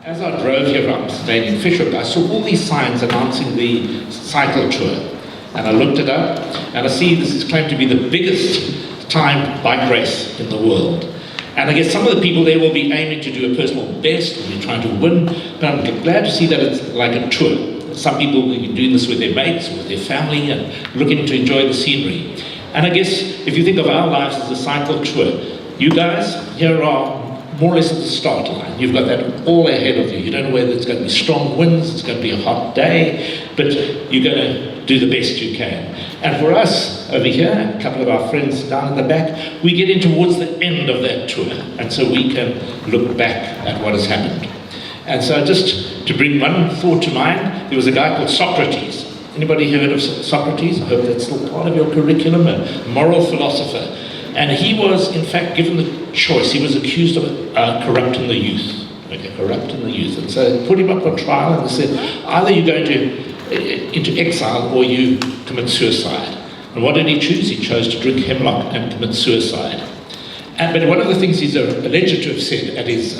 As I drove here from staying in Fisher, I saw all these signs announcing the cycle tour. And I looked it up, and I see this is claimed to be the biggest timed bike race in the world. And I guess some of the people there will be aiming to do a personal best, will be trying to win, but I'm glad to see that it's like a tour. Some people will be doing this with their mates, with their family, and looking to enjoy the scenery. And I guess if you think of our lives as a cycle tour, you guys here are more or less at the start line. You've got that all ahead of you. You don't know whether it's going to be strong winds, it's going to be a hot day, but you're going to do the best you can. And for us over here, and a couple of our friends down in the back, we get in towards the end of that tour, and so we can look back at what has happened. And so just to bring one thought to mind, there was a guy called Socrates. Anybody heard of Socrates? I hope that's still part of your curriculum, a moral philosopher. And he was, in fact, given the choice. He was accused of corrupting the youth. Okay, corrupting the youth. And so they put him up on trial and they said, either you're going into exile or you commit suicide. And what did he choose? He chose to drink hemlock and commit suicide. But one of the things he's alleged to have said at his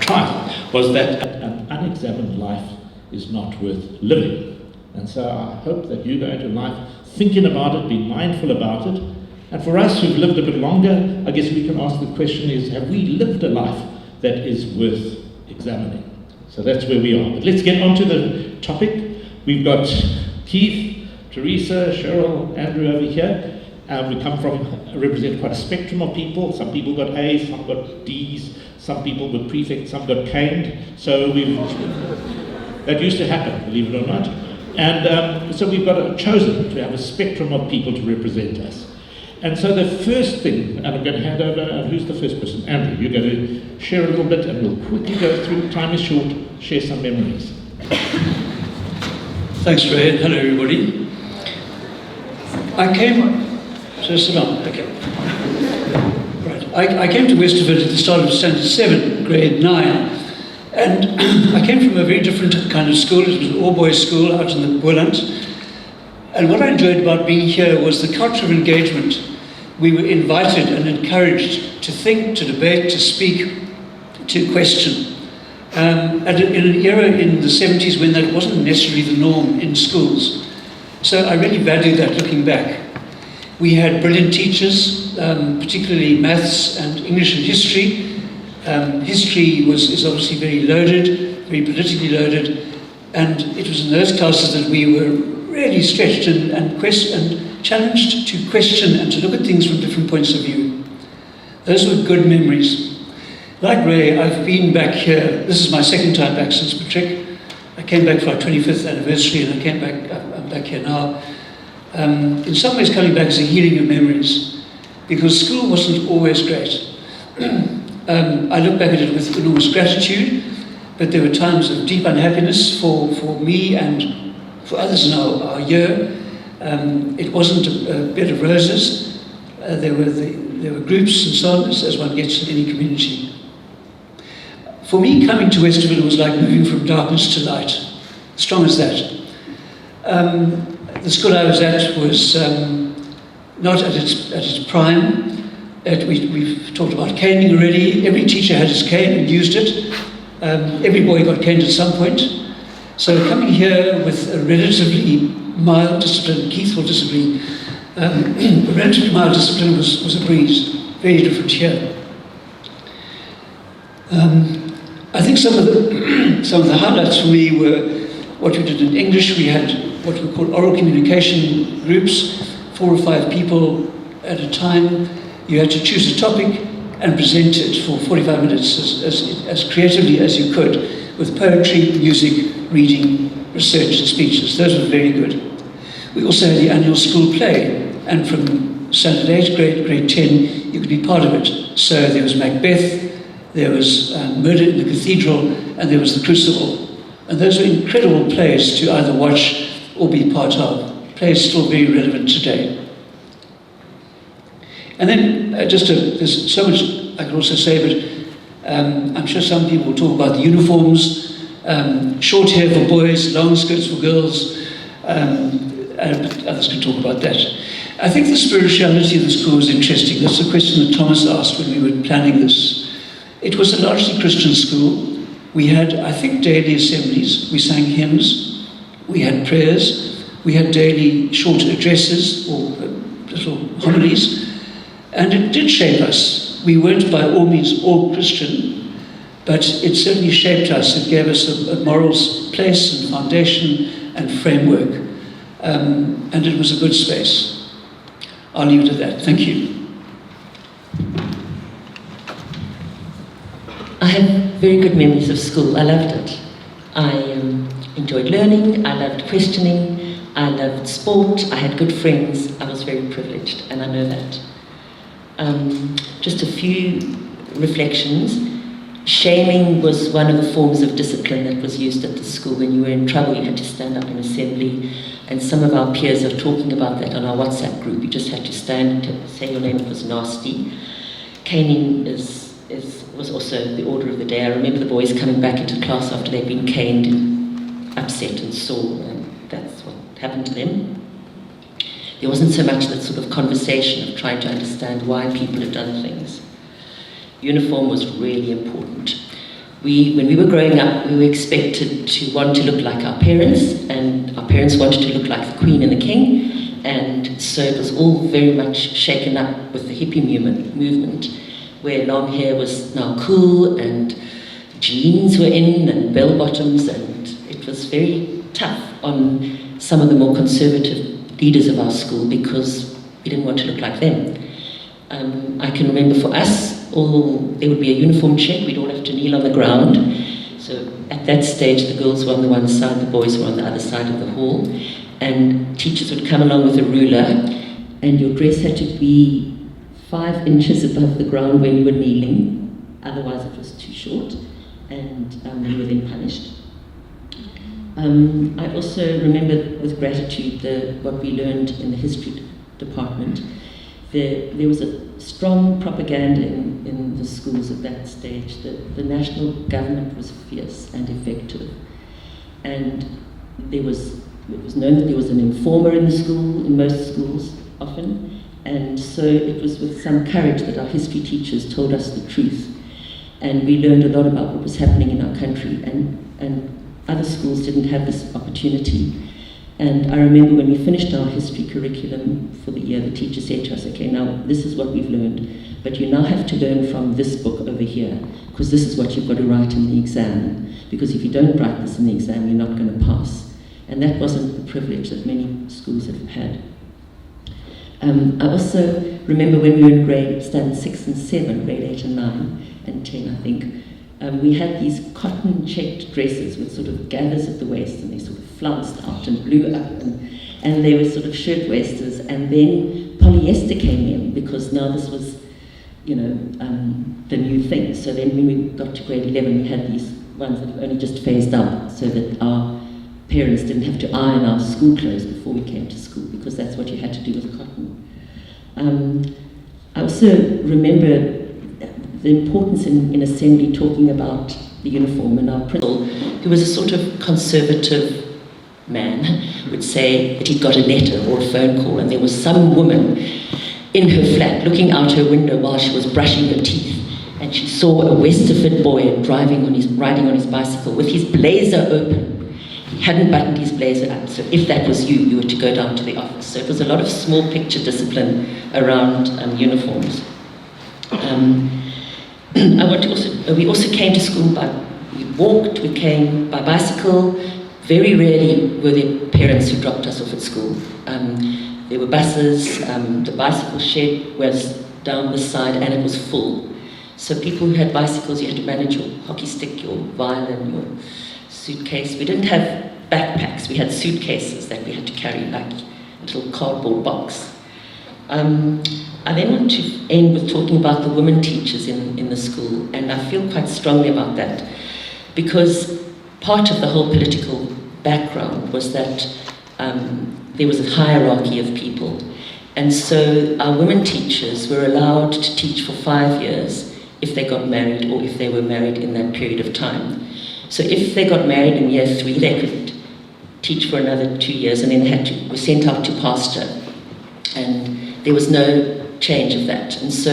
trial was that an unexamined life is not worth living. And so I hope that you go into life thinking about it, being mindful about it. And for us who've lived a bit longer, I guess we can ask the question is, have we lived a life that is worth examining? So that's where we are. But let's get on to the topic. We've got Keith, Teresa, Cheryl, Andrew over here. We represent quite a spectrum of people. Some people got A's, some got D's, some people got prefects, some got caned. So that used to happen, believe it or not. And so we've chosen to have a spectrum of people to represent us. And so the first thing, and I'm going to hand over, and who's the first person? Andrew, you're going to share a little bit, and we'll quickly go through, time is short, share some memories. Thanks, Ray. Hello, everybody. Sit down. Okay. Right. I came to Westerford at the start of Standard 7, grade 9, and I came from a very different kind of school. It was an all-boys school out in the Boland. And what I enjoyed about being here was the culture of engagement. We were invited and encouraged to think, to debate, to speak, to question. In an era in the 70s when that wasn't necessarily the norm in schools. So I really value that looking back. We had brilliant teachers, particularly maths and English and history. History is obviously very loaded, very politically loaded, and it was in those classes that we were really stretched and challenged to question and to look at things from different points of view. Those were good memories. Like Ray, I've been back here. This is my second time back since Matric. I came back for our 25th anniversary, and I'm back here now. In some ways, coming back is a healing of memories, because school wasn't always great. I look back at it with enormous gratitude, but there were times of deep unhappiness for me and for others in our year. It wasn't a bed of roses. There were groups and so on, as one gets in any community. For me, coming to Westerford was like moving from darkness to light, strong as that. The school I was at was not at its prime. We've talked about caning already. Every teacher had his cane and used it. Every boy got caned at some point. So coming here with a relatively mild discipline, Keith will disagree, a relatively mild discipline was a breeze, very different here. I think some of the highlights for me were what we did in English. We had what we called oral communication groups, 4 or 5 people at a time. You had to choose a topic and present it for 45 minutes as creatively as you could, with poetry, music, reading, research and speeches. Those were very good. We also had the annual school play, and from standard 8 grade 10, you could be part of it. So there was Macbeth, there was Murder in the Cathedral, and there was The Crucible. And those were incredible plays to either watch or be part of. Plays still very relevant today. And then there's so much I could also say, but I'm sure some people will talk about the uniforms, short hair for boys, long skirts for girls, but others can talk about that. I think the spirituality of the school was interesting. That's a question that Thomas asked when we were planning this. It was a largely Christian school. We had, I think, daily assemblies. We sang hymns. We had prayers. We had daily short addresses or little homilies. And it did shape us. We weren't by all means all Christian, but it certainly shaped us. It gave us a moral place and foundation and framework. And it was a good space. I'll leave it at that. Thank you. I have very good memories of school. I loved it. I enjoyed learning, I loved questioning, I loved sport, I had good friends. I was very privileged, and I know that. Just a few reflections. Shaming was one of the forms of discipline that was used at the school. When you were in trouble, you had to stand up in assembly, and some of our peers are talking about that on our WhatsApp group. You just had to stand and say your name. It was nasty. Caning was also the order of the day. I remember the boys coming back into class after they'd been caned and upset and sore, and that's what happened to them. There wasn't so much that sort of conversation of trying to understand why people had done things. Uniform was really important. When we were growing up, we were expected to want to look like our parents, and our parents wanted to look like the Queen and the King, and so it was all very much shaken up with the hippie movement, where long hair was now cool, and jeans were in, and bell-bottoms, and it was very tough on some of the more conservative leaders of our school because we didn't want to look like them. I can remember for us, there would be a uniform check, we'd all have to kneel on the ground. So at that stage, the girls were on the one side, the boys were on the other side of the hall, and teachers would come along with a ruler, and your dress had to be 5 inches above the ground when you were kneeling, otherwise it was too short, and you were then punished. I also remember with gratitude what we learned in the history department. There was a strong propaganda in the schools at that stage that the national government was fierce and effective. And it was known that there was an informer in the school, in most schools often, and so it was with some courage that our history teachers told us the truth. And we learned a lot about what was happening in our country, and other schools didn't have this opportunity. And I remember when we finished our history curriculum for the year, the teacher said to us, okay, now this is what we've learned, but you now have to learn from this book over here, because this is what you've got to write in the exam, because if you don't write this in the exam, you're not going to pass. And that wasn't the privilege that many schools have had. I also remember when we were in standard 6 and 7, grade 8 and 9, and 10, I think, we had these cotton checked dresses with sort of gathers at the waist, and they sort of flounced out and blew up, and they were sort of shirtwaisters, and then polyester came in because now this was, the new thing. So then when we got to grade 11, we had these ones that have only just phased out so that our parents didn't have to iron our school clothes before we came to school, because that's what you had to do with cotton. I also remember the importance in assembly talking about the uniform, and our principal, who was a sort of conservative man, would say that he'd got a letter or a phone call, and there was some woman in her flat looking out her window while she was brushing her teeth, and she saw a Westerford boy riding on his bicycle with his blazer open. He hadn't buttoned his blazer up, so if that was you were to go down to the office. So it was a lot of small picture discipline around uniforms. We also came to school we walked, we came by bicycle. Very rarely were there parents who dropped us off at school. There were buses, the bicycle shed was down the side and it was full. So people who had bicycles, you had to manage your hockey stick, your violin, your suitcase. We didn't have backpacks, we had suitcases that we had to carry, like a little cardboard box. I then want to end with talking about the women teachers in the school, and I feel quite strongly about that, because part of the whole political background was that there was a hierarchy of people, and so our women teachers were allowed to teach for 5 years if they got married or if they were married in that period of time. So if they got married in year 3, they could teach for another 2 years, and then they were sent out to pasture, and there was no change of that. And so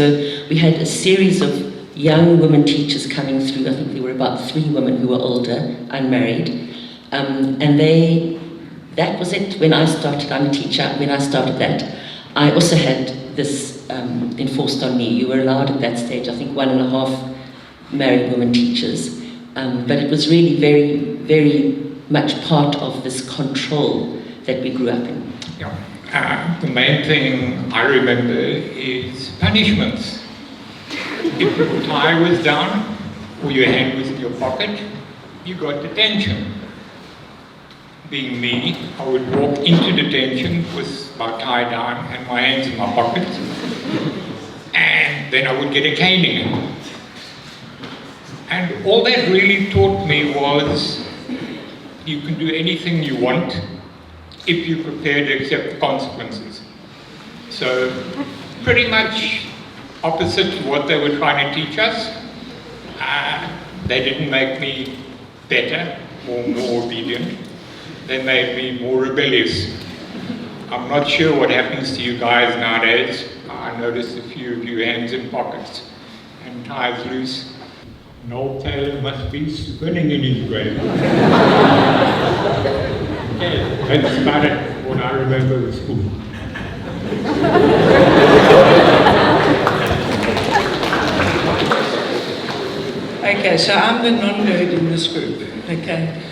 we had a series of young women teachers coming through. I think there were about 3 women who were older, unmarried. And that was it when I started. I'm a teacher. When I started that, I also had this enforced on me. You were allowed at that stage, I think, 1.5 married women teachers. But it was really very, very much part of this control that we grew up in. Yeah. The main thing I remember is punishments. If your tie was down or your hand was in your pocket, you got detention. Being me, I would walk into detention with my tie down and my hands in my pockets, and then I would get a caning. And all that really taught me was you can do anything you want if you're prepared to accept the consequences. So pretty much opposite to what they were trying to teach us. They didn't make me better or more obedient. They made me more rebellious. I'm not sure what happens to you guys nowadays. I noticed a few of you hands in pockets and ties loose. Noel Taylor must be spinning in his grave. Okay, that's about it, what I remember of school. Okay, so I'm the non-nerd in this group, okay.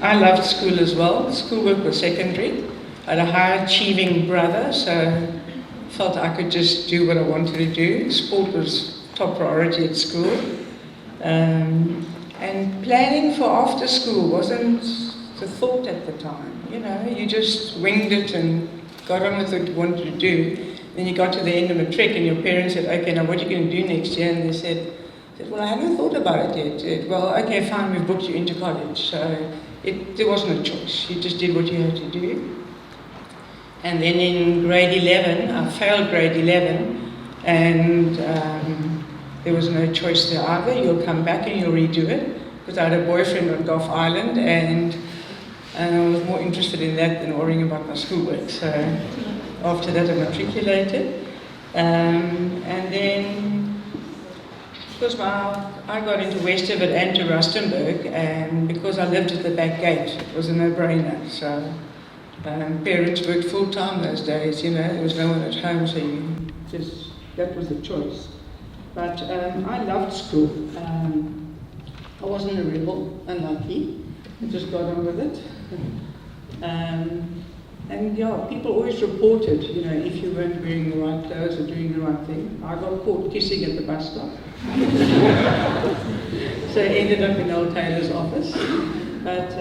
I loved school as well. Schoolwork was secondary. I had a high-achieving brother, so felt I could just do what I wanted to do. Sport was top priority at school. And planning for after school wasn't the thought at the time. You know, you just winged it and got on with what you wanted to do. Then you got to the end of a trek and your parents said, okay, now what are you going to do next year? And they said, well, I haven't thought about it yet. Well, okay, fine, we've booked you into college. So there wasn't a choice. You just did what you had to do. And then in grade 11, I failed grade 11, and there was no choice there either. You'll come back and you'll redo it. Because I had a boyfriend on Gough Island, and I was more interested in that than worrying about my schoolwork. So after that, I matriculated. And then, because I got into Westerford and to Rustenburg, and because I lived at the back gate, it was a no-brainer. So parents worked full-time those days, you know, there was no one at home, so that was the choice. But I loved school. I wasn't a rebel, unlucky. I just got on with it. And yeah, people always reported, you know, if you weren't wearing the right clothes or doing the right thing. I got caught kissing at the bus stop. So I ended up in Noel Taylor's office. But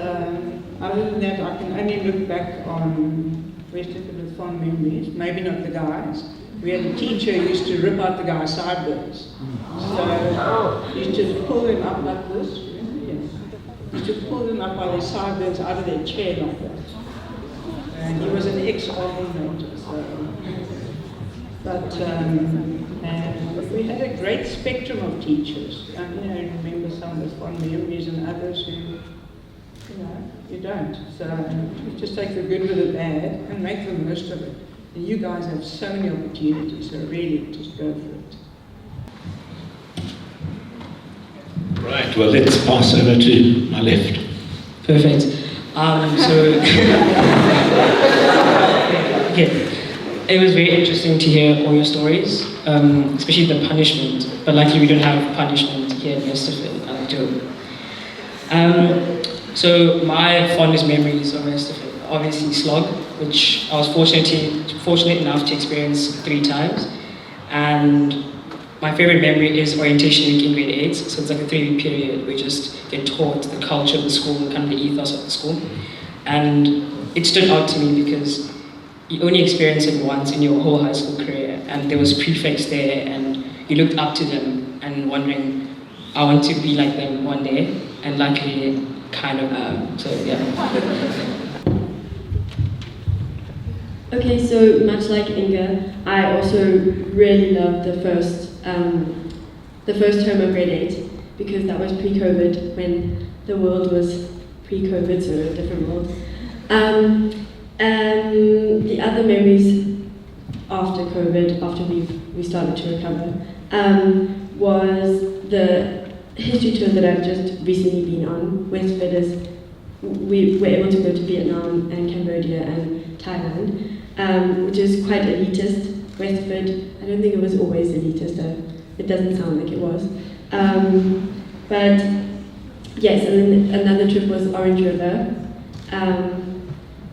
other than that, I can only look back on Westerford with fond memories, maybe not the guys. We had a teacher who used to rip out the guy's sideburns. So he used to pull them up like this. Yes. He used to pull them up by their sideburns out of their chair like that. And he was an ex-army major, so. But and we had a great spectrum of teachers. I remember some with fond memories and others who, you don't. So you just take the good with the bad and make the most of it. And you guys have so many opportunities, so really just go for it. Right, well, let's pass over to my left. Perfect. It was very interesting to hear all your stories, especially the punishment. But luckily, we don't have punishment here in Westerford, So my fondest memories of Westerford, obviously slog, which I was fortunate enough to experience 3 times. And my favorite memory is orientation week in grade 8. So it's like a 3-week period. We just get taught the culture of the school, kind of the ethos of the school. And it stood out to me because you only experience it once in your whole high school career. And there was prefects there, and you looked up to them and wondering, I want to be like them one day. And luckily, kind of am. So yeah. Okay, so much like Inga, I also really loved the first term of grade 8 because that was pre-COVID, when the world was pre-COVID, so a different world. And the other memories after COVID, after we started to recover, was the history tour that I've just recently been on. Westerford is, we were able to go to Vietnam and Cambodia and Thailand, which is quite elitist. Westerford, I don't think it was always elitist though. It doesn't sound like it was. But yes, and then another trip was Orange River.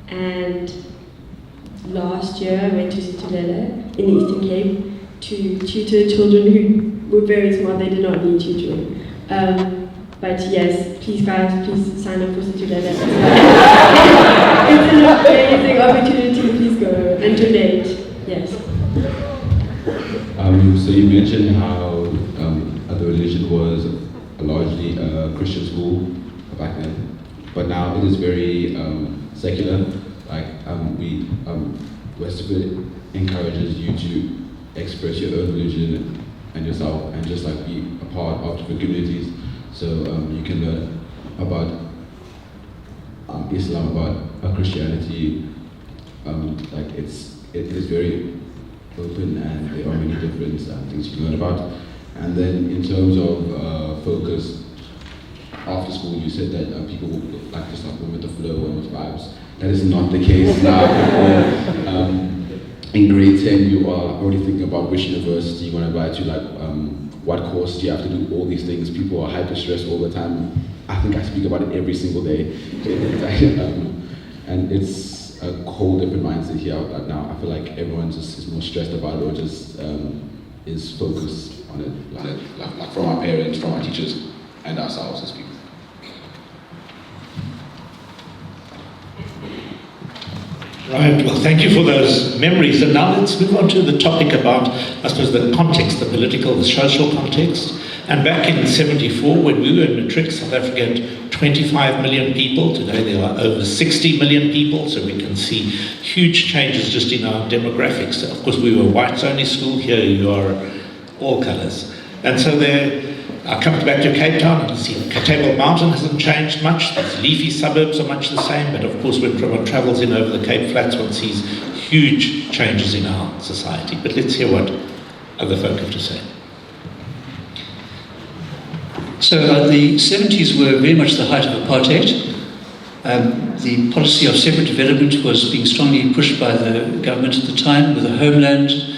And last year I went to Situlele in the Eastern Cape to tutor children who were very smart. They did not need tutoring. But yes, please guys, please sign up for Situlele. It's an amazing opportunity. Please go and donate. Yes. So you mentioned how the religion was largely a Christian school back then, but now it is very secular. Like Westerford encourages you to express your own religion and yourself, and just like be a part of different communities. So you can learn about Islam, about Christianity. Like it is very open, and there are many different things you can learn about. And then in terms of focus, after school you said that people would like to start with the flow and with vibes. That is not the case now. In grade 10 you are already thinking about which university you want to apply to, like what course do you have to do, all these things. People are hyper stressed all the time. I think I speak about it every single day. And it's a whole different mindset here now. I feel like everyone just is more stressed about it, or just is focused on it, like from our parents, from our teachers, and ourselves as people. Right, well, thank you for those memories. And now let's move on to the topic about, I suppose, the context, the political, the social context. And back in '74, when we were in matric, South Africa had 25 million people. Today there are over 60 million people, so we can see huge changes just in our demographics. Of course, we were whites-only school. Here you are all colours. And so I come back to Cape Town and I see Table Mountain hasn't changed much. These leafy suburbs are much the same, but of course when one travels in over the Cape Flats, one sees huge changes in our society. But let's hear what other folk have to say. So the 70s were very much the height of apartheid. The policy of separate development was being strongly pushed by the government at the time with the homelands.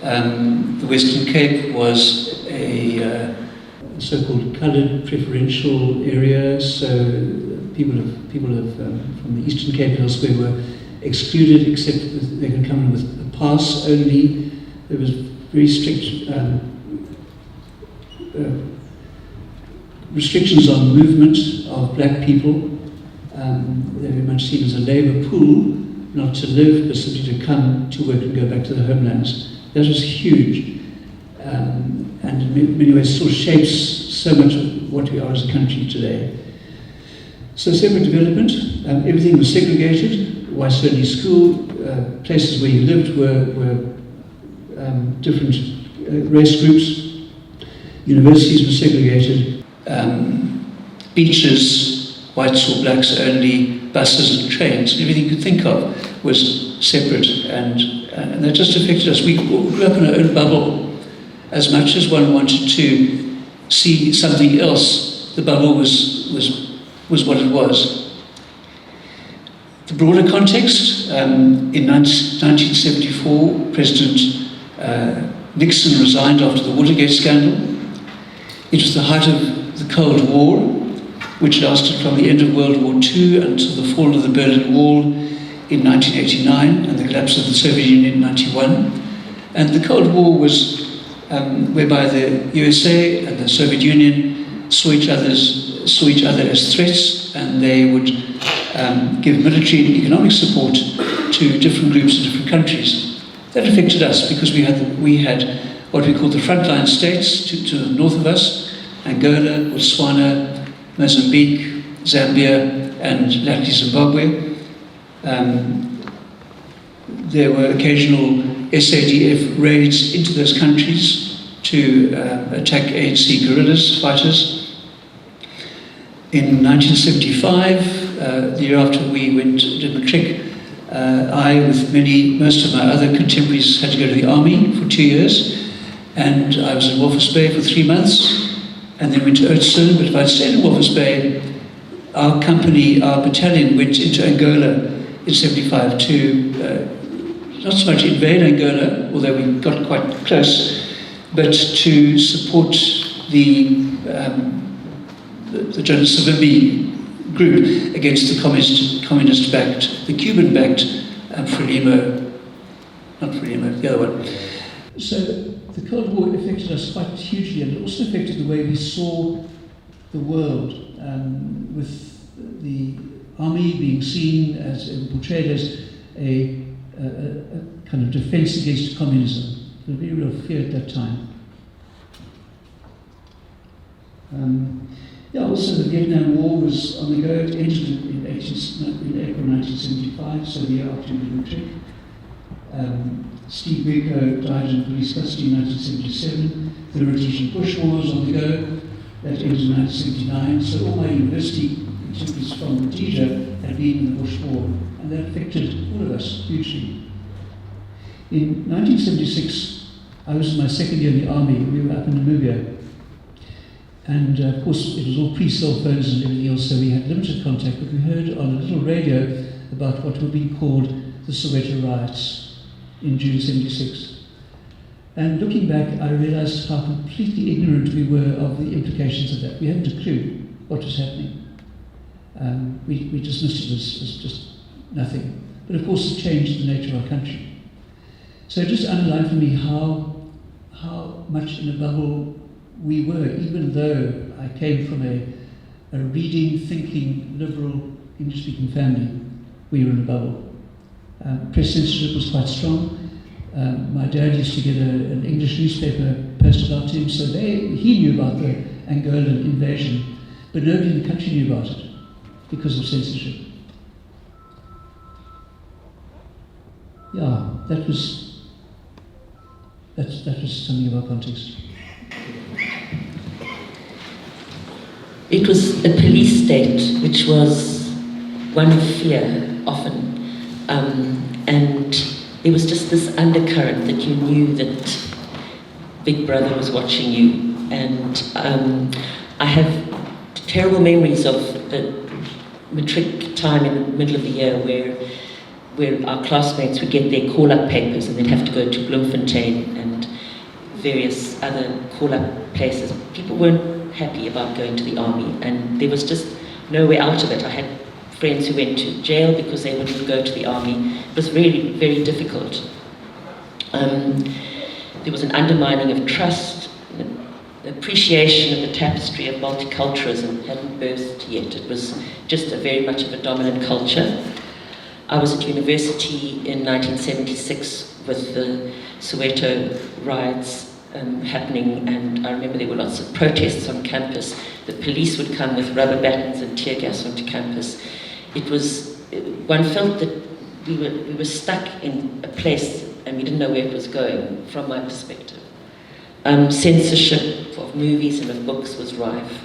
The Western Cape was a so-called coloured preferential area, so people from the Eastern Cape and elsewhere were excluded, except that they could come in with a pass only. There was very strict restrictions on movement of black people. They were much seen as a labour pool, not to live, but simply to come to work and go back to the homelands. That was huge, and in many ways still shapes so much of what we are as a country today. So separate development, everything was segregated. Whites-only school, places where you lived were different race groups. Universities were segregated. Beaches, whites or blacks only, buses and trains, everything you could think of was separate, and that just affected us. We grew up in our own bubble. As much as one wanted to see something else, the bubble was what it was. The broader context, in 1974, President Nixon resigned after the Watergate scandal. It was the height of the Cold War, which lasted from the end of World War II until the fall of the Berlin Wall in 1989 and the collapse of the Soviet Union in 1991. And the Cold War was whereby the USA and the Soviet Union saw each other as threats, and they would give military and economic support to different groups in different countries. That affected us because we had what we called the frontline states to the north of us: Angola, Botswana, Mozambique, Zambia, and latterly Zimbabwe. There were occasional SADF raids into those countries to attack ANC guerrillas, fighters. In 1975, the year after we did matric, Most of my other contemporaries had to go to the army for 2 years, and I was in Walvis Bay for 3 months, and then went to Oudtshoorn. But if I'd stayed in Walvis Bay, our battalion went into Angola in 75 to not so much invade Angola, although we got quite close, but to support the Jonas Savimbi group against the communist-backed, the Cuban-backed the other one. So the Cold War affected us quite hugely, and it also affected the way we saw the world, with the army being seen as, portrayed as a kind of defense against communism. There was a very real fear at that time. Also the Vietnam War was on the go. It ended in April 1975, so the year after we did the trick. Steve Biko died in police custody in 1977. The Rhodesian Bush War was on the go. That ended in 1979. So all my university activities from Rhodesia had been in the Bush War, and that affected all of us hugely. In 1976, I was in my second year in the army. We were up in Namibia. And of course, it was all pre-cell phones and everything else, so we had limited contact, but we heard on a little radio about what were being called the Soweto riots in June 76. And looking back, I realized how completely ignorant we were of the implications of that. We hadn't a clue what was happening. We dismissed it as just nothing. But of course, it changed the nature of our country. So it just underlined for me how much in a bubble we were, even though I came from a reading, thinking, liberal, English-speaking family. We were in a bubble. Press censorship was quite strong. My dad used to get an English newspaper posted out to him, so he knew about the Angolan invasion, but nobody in the country knew about it because of censorship. Yeah, that was something of our context. It was a police state which was one of fear often, and there was just this undercurrent that you knew that Big Brother was watching you. And I have terrible memories of the matric time in the middle of the year where our classmates would get their call-up papers and they'd have to go to Bloemfontein and various other call-up places. People weren't happy about going to the army, and there was just no way out of it. I had friends who went to jail because they wouldn't go to the army. It was really very difficult. There was an undermining of trust. The appreciation of the tapestry of multiculturalism hadn't burst yet. It was just very much of a dominant culture. I was at university in 1976 with the Soweto riots happening, and I remember there were lots of protests on campus. The police would come with rubber batons and tear gas onto campus. One felt that we were stuck in a place and we didn't know where it was going, from my perspective. Censorship of movies and of books was rife.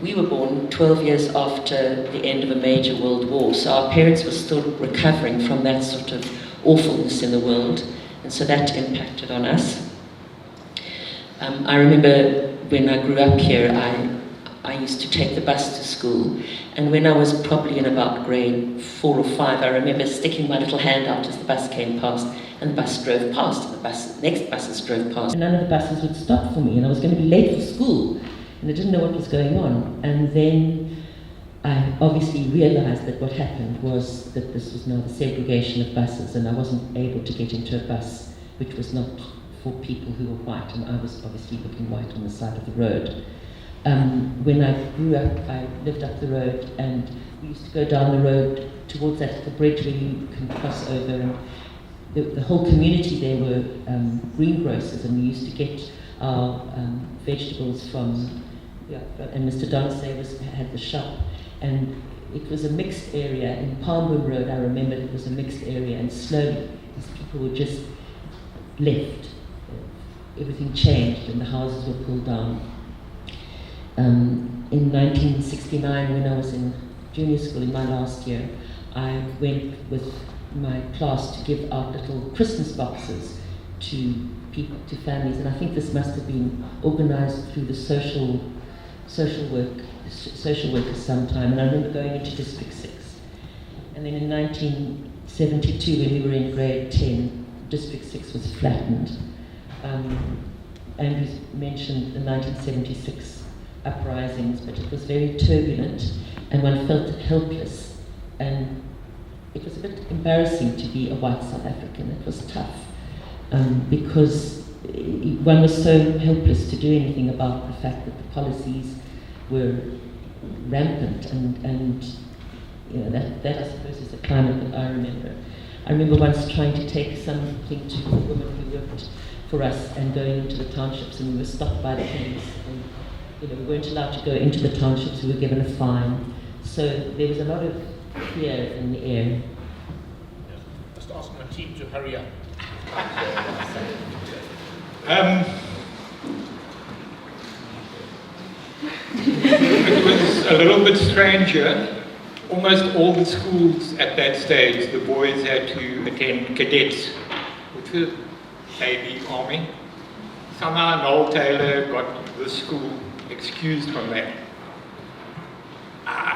We were born 12 years after the end of a major world war, so our parents were still recovering from that sort of awfulness in the world, and so that impacted on us. I remember when I grew up here, I used to take the bus to school, and when I was probably in about grade 4 or 5, I remember sticking my little hand out as the bus came past, and the bus drove past, and the next buses drove past. And none of the buses would stop for me, and I was going to be late for school, and I didn't know what was going on. And then I obviously realized that what happened was that this was now the segregation of buses, and I wasn't able to get into a bus which was not for people who were white, and I was obviously looking white on the side of the road. When I grew up, I lived up the road, and we used to go down the road towards the bridge where you can cross over, and the whole community there were greengrocers, and we used to get our vegetables from, and Mr. Donse had the shop, and it was a mixed area. In Palmboom Road, I remember it was a mixed area, and slowly these people were just left. Everything changed, and the houses were pulled down. In 1969, when I was in junior school in my last year, I went with my class to give out little Christmas boxes to people, to families, and I think this must have been organised through the social workers sometime. And I remember going into District 6, and then in 1972, when we were in grade 10, District 6 was flattened. Andrew mentioned the 1976 uprisings, but it was very turbulent, and one felt helpless, and it was a bit embarrassing to be a white South African. It was tough, because one was so helpless to do anything about the fact that the policies were rampant, and you know, that I suppose is the climate that I remember. I remember once trying to take something to a woman who worked for us and going into the townships, and we were stopped by the police, and you know, we weren't allowed to go into the townships. We were given a fine, so there was a lot of fear in the air. Just ask my team to hurry up. It was a little bit stranger. Almost all the schools at that stage, the boys had to attend cadets, which was Navy, Army. Somehow Noel Taylor got the school excused from that.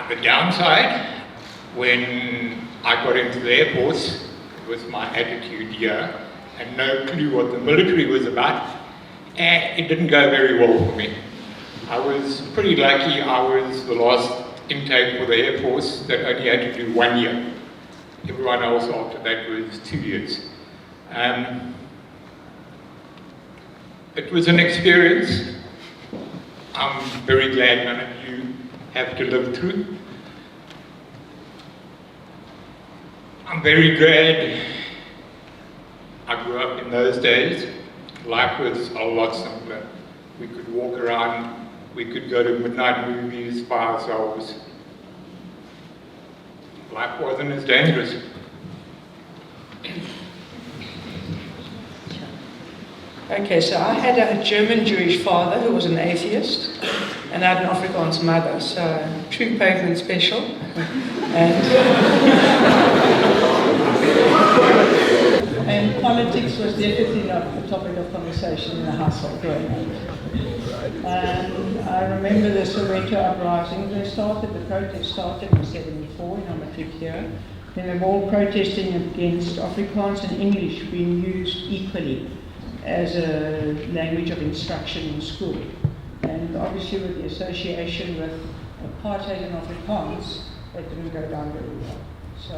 The downside, when I got into the Air Force, with my attitude here, and no clue what the military was about, it didn't go very well for me. I was pretty lucky. I was the last intake for the Air Force that only had to do 1 year. Everyone else after that was 2 years. It was an experience I'm very glad none of you have to live through. I'm very glad I grew up in those days. Life was a lot simpler. We could walk around, we could go to midnight movies by ourselves. Life wasn't as dangerous. Okay, so I had a German Jewish father who was an atheist, and I had an Afrikaans mother, so true pavement special. And politics was definitely not the topic of conversation in the household growing up. I remember the Soweto uprising. The protest started in '74 in our matric year. Then they were all protesting against Afrikaans and English being used equally as a language of instruction in school. And obviously with the association with apartheid and Afrikaans, that didn't go down very well. So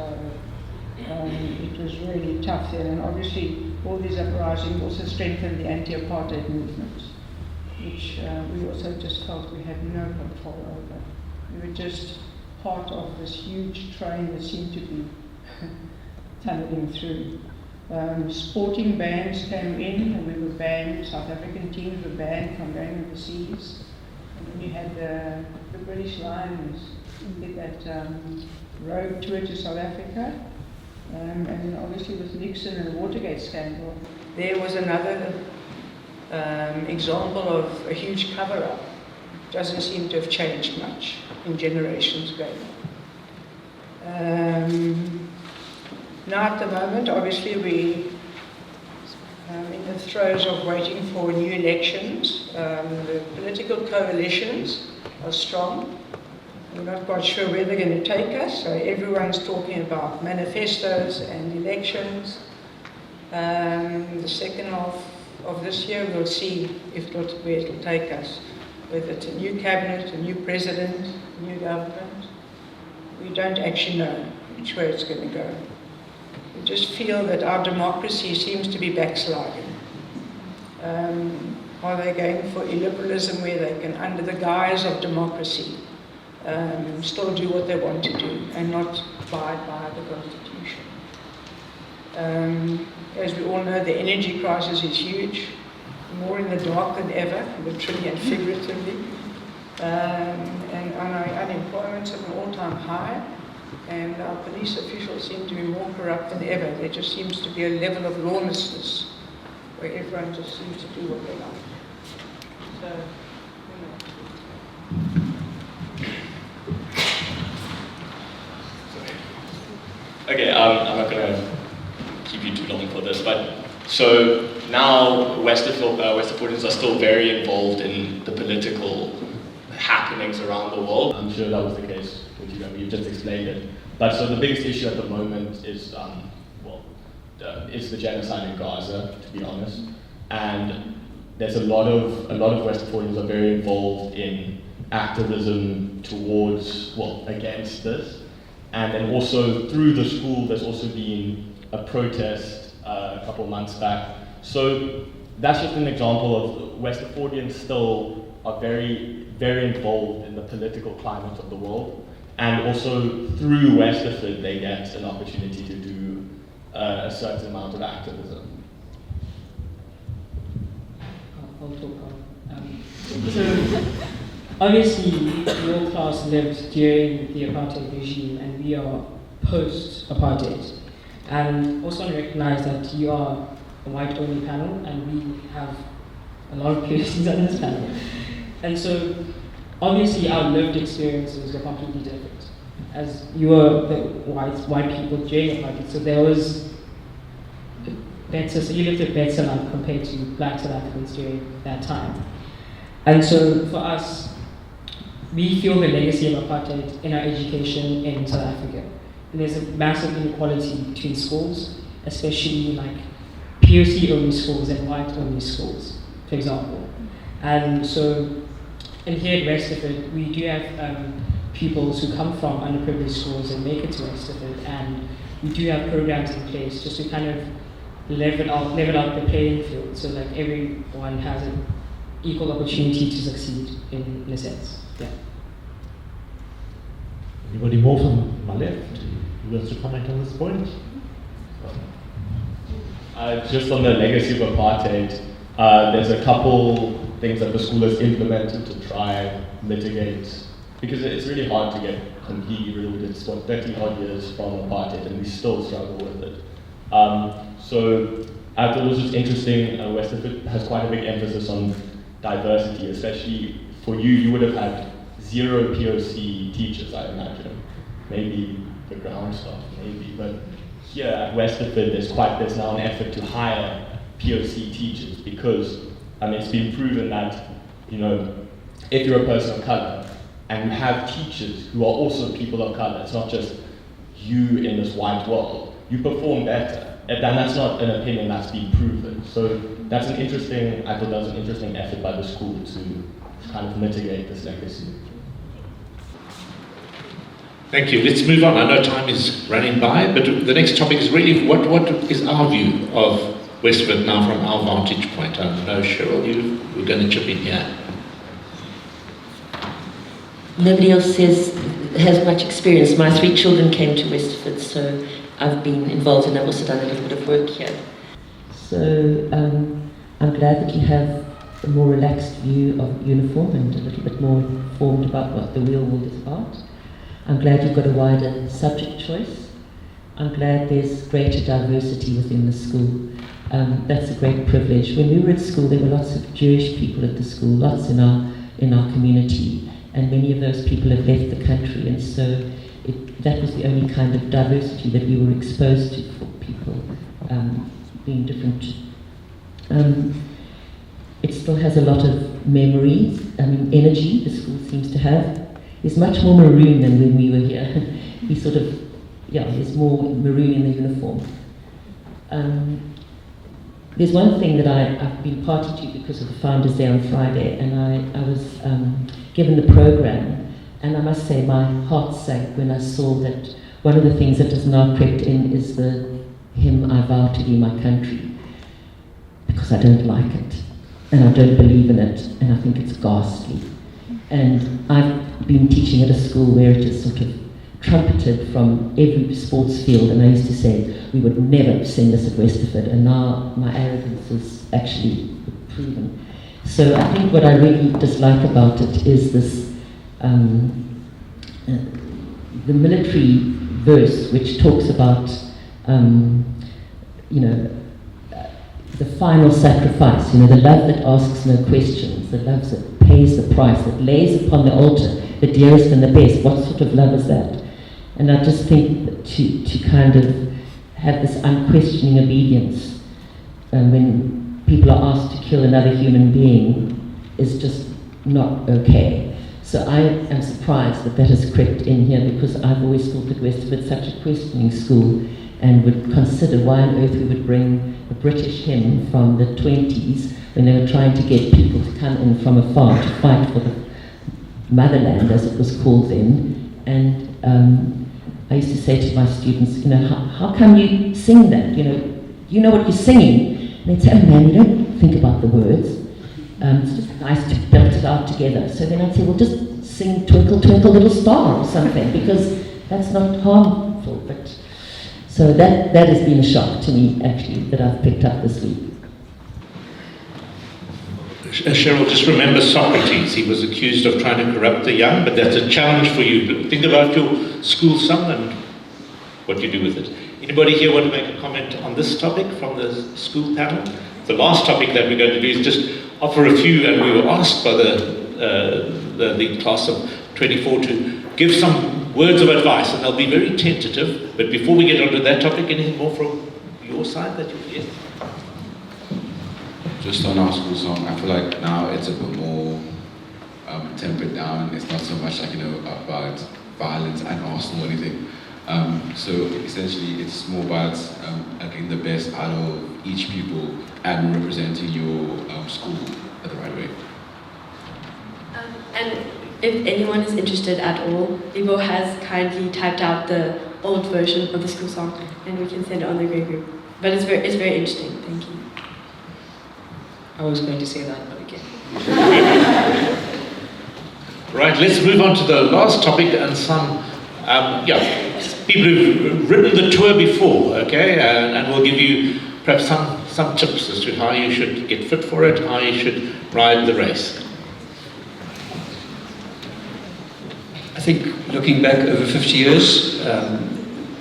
it was really tough then, and obviously all these uprisings also strengthened the anti-apartheid movement, which we also just felt we had no control over. We were just part of this huge train that seemed to be tunneling through. Sporting bans came in, and we were banned. South African teams were banned from going overseas. And then you had the British Lions did that road tour to South Africa. And then obviously with Nixon and the Watergate scandal, there was another example of a huge cover-up. Doesn't seem to have changed much in generations going on. Now at the moment, obviously we in the throes of waiting for new elections. The political coalitions are strong. We're not quite sure where they're going to take us, so everyone's talking about manifestos and elections. The second half of this year, we'll see where it'll take us, whether it's a new cabinet, a new president, a new government. We don't actually know which way it's going to go. We just feel that our democracy seems to be backsliding. Are they going for illiberalism where they can, under the guise of democracy, still do what they want to do and not abide by the Constitution? As we all know, the energy crisis is huge, more in the dark than ever, literally and figuratively. And our unemployment's at an all-time high, and our police officials seem to be more corrupt than ever. There just seems to be a level of lawlessness where everyone just seems to do what they like. So, Okay, I'm not going to keep you too long for this, but so now Westerfordians are still very involved in the political happenings around the world. I'm sure that was the case with you, you've just explained it. But so the biggest issue at the moment is, it's the genocide in Gaza, to be honest. And there's a lot of Westerfordians are very involved in activism towards, against this. And then also through the school, there's also been a protest a couple of months back. So that's just an example of Westerfordians still are very, very involved in the political climate of the world. And also through Westerford, they get an opportunity to do a certain amount of activism. I'll talk on. So, obviously, your class lived during the apartheid regime, and we are post-apartheid. And also recognize that you are a white-only panel, and we have a lot of PhDs on this panel. And so, obviously, our lived experiences were completely different. As you were the white people during apartheid, so there was better, so you lived a better life compared to black South Africans during that time. And so for us, we feel the legacy of apartheid in our education in South Africa. And there's a massive inequality between schools, especially like POC-only schools and white-only schools, for example. And so, and here at Westerford, we do have pupils who come from underprivileged schools and make it to Westerford, and we do have programs in place just to kind of level out the playing field, so like everyone has an equal opportunity to succeed in a sense. Yeah. Anybody more from my left who wants to comment on this point? Just on the legacy of apartheid, there's a couple things that the school has implemented to try and mitigate, because it's really hard to get completely rid of it. It's 30 odd years from apartheid and we still struggle with it. So I thought it was just interesting, Westerford has quite a big emphasis on diversity, especially for you. You would have had 0 POC teachers, I imagine. Maybe the ground staff, maybe, but here at Westerford there's now an effort to hire POC teachers, because it's been proven that, if you're a person of colour and you have teachers who are also people of colour, it's not just you in this white world, you perform better. And that's not an opinion that's been proven. So I thought that was an interesting effort by the school to kind of mitigate this legacy. Thank you. Let's move on. I know time is running by, but the next topic is really what is our view of Westerford now from our vantage point. I know, Cheryl, we're going to chip in here. Nobody else has much experience. My 3 children came to Westerford, so I've been involved and I've also done a little bit of work here. So I'm glad that you have a more relaxed view of uniform and a little bit more informed about what the real world is about. I'm glad you've got a wider subject choice. I'm glad there's greater diversity within the school. That's a great privilege. When we were at school, there were lots of Jewish people at the school, lots in our community, and many of those people have left the country, and so that was the only kind of diversity that we were exposed to for people being different. It still has a lot of memories. Energy, the school seems to have, is much more maroon than when we were here. There's more maroon in the uniform. There's one thing that I've been party to because of the Founders Day on Friday, and I was given the program. And I must say, my heart sank when I saw that one of the things that has now crept in is the hymn, I vow to thee my country, because I don't like it, and I don't believe in it, and I think it's ghastly. And I've been teaching at a school where it is sort of trumpeted from every sports field, and I used to say, we would never sing this at Westerford, and now my arrogance is actually proven. So I think what I really dislike about it is this the military verse, which talks about, the final sacrifice, the love that asks no questions, the love that pays the price, that lays upon the altar the dearest and the best. What sort of love is that? And I just think that to kind of have this unquestioning obedience when people are asked to kill another human being is just not okay. So I am surprised that that has crept in here, because I've always thought that Westerford such a questioning school, and would consider why on earth we would bring a British hymn from the 20s when they were trying to get people to come in from afar to fight for the motherland, as it was called then. And I used to say to my students, how come you sing that? You know what you're singing. And they'd say, oh man, you don't think about the words. It's just nice to belt it out together. So then I'd say, well, just sing Twinkle, Twinkle, Little Star or something, because that's not harmful. But so that has been a shock to me, actually, that I've picked up this week. Cheryl, just remember Socrates. He was accused of trying to corrupt the young, but that's a challenge for you. Think about your school son and what you do with it. Anybody here want to make a comment on this topic from the school panel? The last topic that we're going to do is just offer a few, and we were asked by the class of 24 to give some words of advice, and they'll be very tentative. But before we get onto that topic, anything more from your side that you hear? Just on our school song, I feel like now it's a bit more tempered down. It's not so much like, about violence and Arsenal or anything. So essentially it's more about getting the best out of each pupil and representing your school the right way. And if anyone is interested at all, Ivo has kindly typed out the old version of the school song, and we can send it on the grade group. But it's very interesting. Thank you. I was going to say that, but again. Right, let's move on to the last topic, and some people who've ridden the tour before, okay, and we'll give you perhaps some tips as to how you should get fit for it, how you should ride the race. I think looking back over 50 years,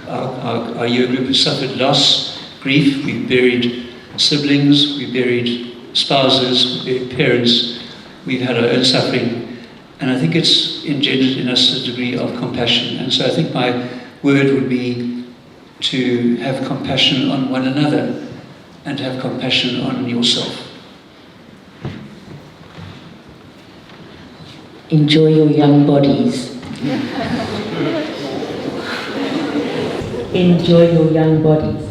our year group has suffered loss, grief. We've buried siblings, we've buried spouses, we've buried parents, we've had our own suffering. And I think it's engendered in us a degree of compassion. And so I think my word would be to have compassion on one another and have compassion on yourself. Enjoy your young bodies. Enjoy your young bodies.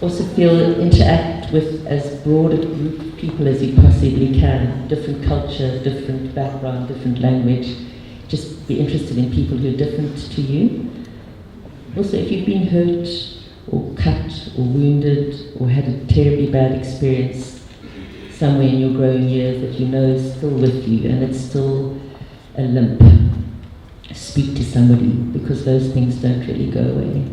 Also interact with as broad a group of people as you possibly can. Different culture, different background, different language. Just be interested in people who are different to you. Also, if you've been hurt or cut or wounded or had a terribly bad experience somewhere in your growing years that you know is still with you and it's still a limp, speak to somebody, because those things don't really go away.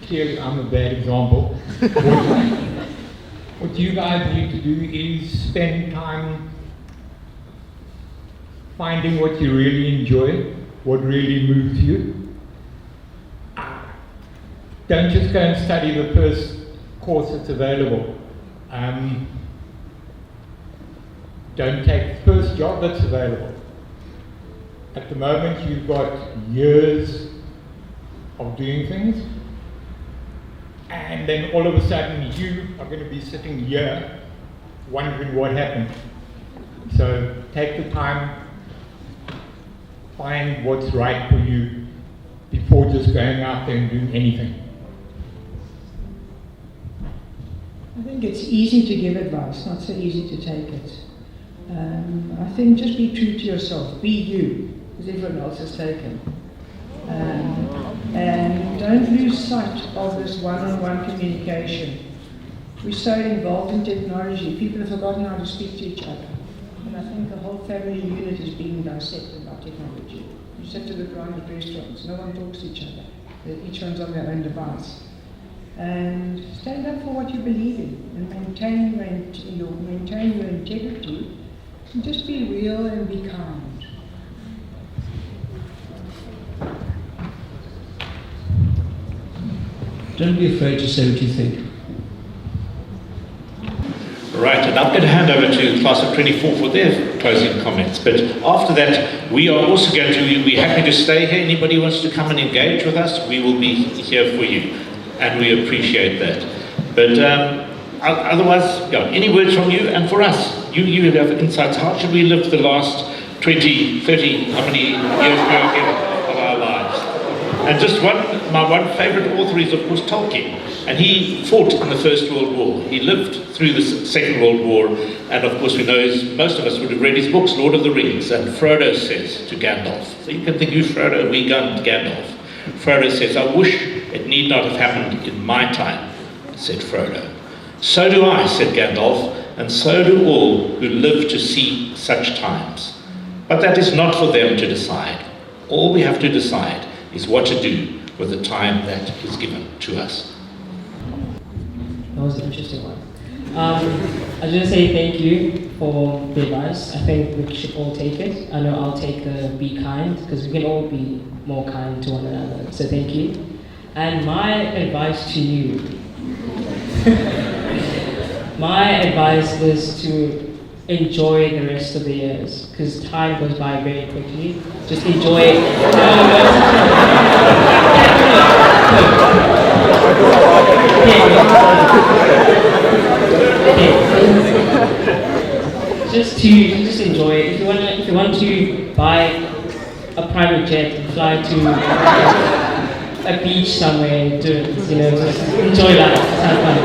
Clearly, I'm a bad example. What you guys need to do is spend time finding what you really enjoy, what really moves you. Don't just go and study the first course that's available. Don't take the first job that's available. At the moment, you've got years of doing things, and then all of a sudden you are going to be sitting here wondering what happened. So take the time, find what's right for you before just going out there and doing anything. I think it's easy to give advice, not so easy to take it. I think just be true to yourself, be you, as everyone else has taken. And don't lose sight of this one-on-one communication. We're so involved in technology, people have forgotten how to speak to each other. And I think the whole family unit is being dissected by technology. You just have to look around at restaurants, no one talks to each other. Each one's on their own device. And stand up for what you believe in, and maintain your integrity, and just be real and be kind. Don't be afraid to say what you think. Right, and I'm going to hand over to class of 24 for their closing comments. But after that, we are also going to be happy to stay here. Anybody who wants to come and engage with us, we will be here for you. And we appreciate that. But otherwise, yeah, any words from you? And for us, you have insights. How should we live the last 20, 30, how many years of our lives? And just my one favourite author is, of course, Tolkien. And he fought in the First World War. He lived through the Second World War. And of course, we know most of us would have read his books, Lord of the Rings. And Frodo says to Gandalf, so you can think who's Frodo, we gunned Gandalf. Frodo says, I wish it need not have happened in my time, said Frodo. So do I, said Gandalf, and so do all who live to see such times. But that is not for them to decide. All we have to decide is what to do with the time that is given to us. That was an interesting one. I just want to say thank you for the advice. I think we should all take it. I know I'll take the be kind, because we can all be more kind to one another. So thank you. And my advice to you, my advice is to enjoy the rest of the years, because time goes by very quickly. Just enjoy it. Just enjoy it. If you want to buy a private jet and fly to a beach somewhere, do it. Just enjoy that. Just have fun.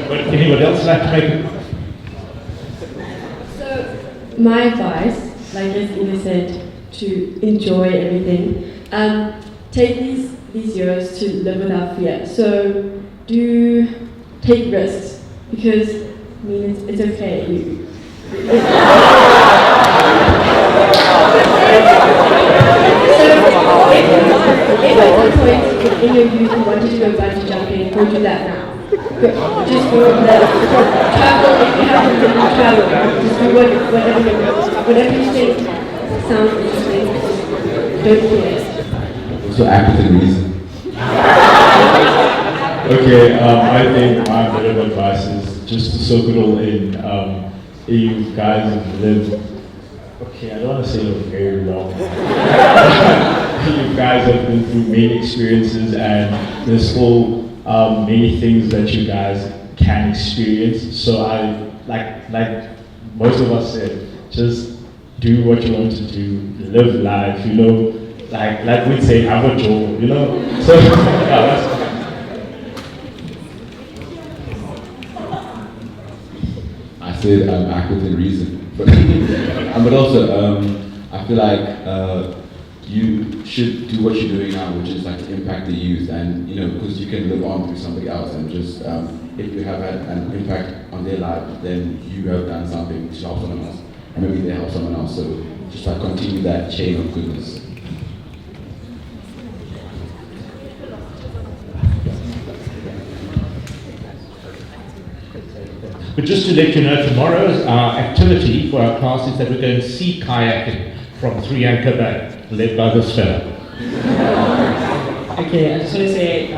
Would anyone else like to make So, my advice, like as Ina said, to enjoy everything. Take these years to live without fear. So, do take risks, because it's okay. If at some point in your youth you wanted to go bungee jumping, go do that now. Just go travel. If you haven't been travel, just do whatever you think sounds interesting. Don't fear it. So act with reason. Okay, I think my bit of advice is just to soak it all in. You guys have lived, okay, I don't want to say it very long. You guys have been through many experiences, and there's still many things that you guys can experience. So I, like most of us said, just do what you want to do, live life, like we'd say, have a job, So, yeah, that's. I said act within reason, but also I feel like you should do what you're doing now, which is like to impact the youth, and because you can live on through somebody else, and just if you have had an impact on their life, then you have done something to help someone else, and maybe they help someone else. So just like continue that chain of goodness. But just to let you know, tomorrow's activity for our class is that we're going to sea kayaking from 3 Anchor Bay, led by this fellow. Okay, I just want to say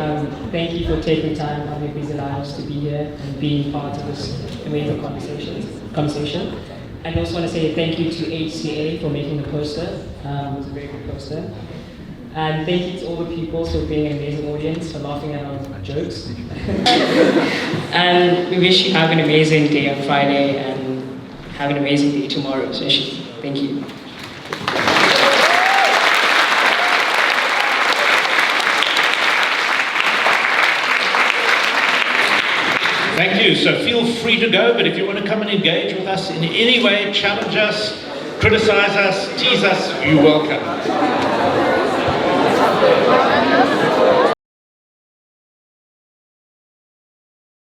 thank you for taking time out of your busy lives to be here and being part of this amazing conversation. And I also want to say thank you to HCA for making the poster. It was a very good poster. And thank you to all the people for being an amazing audience, for laughing at our jokes. And we wish you have an amazing day on Friday and have an amazing day tomorrow, especially. Thank you. Thank you. So feel free to go, but if you want to come and engage with us in any way, challenge us, criticize us, tease us, you're welcome.